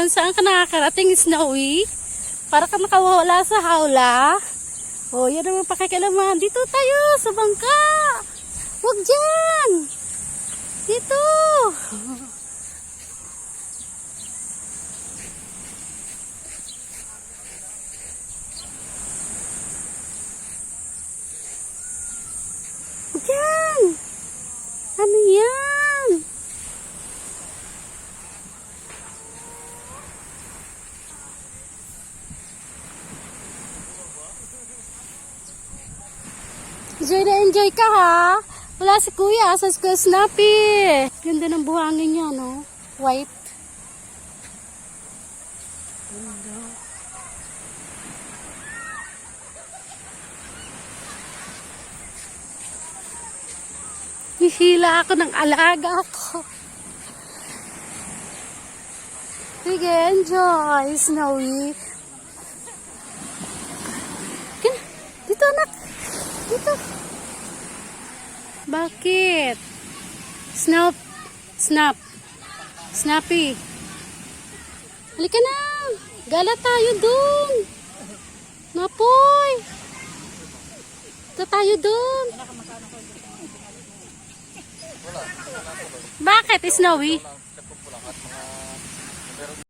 Saan ka nakakarating, Snowy? Para ka nakawala sa hawla. O, yan naman pakikialaman. Dito tayo, sa bangka. Huwag dyan. Dito. Diyan. Ano yan? Enjoy na enjoy ka ha. Wala si Kuya sa Kuya Snappy. Ganda ng buhangin niya, no? White. Ganda. Hihila ako ng alaga ko. Sige, enjoy, Snowy. Dito, anak. Dito. Bakit? Snappy. Halika na. Gala tayo dun. Napoy. Ito tayo dun. Bakit, Snowy?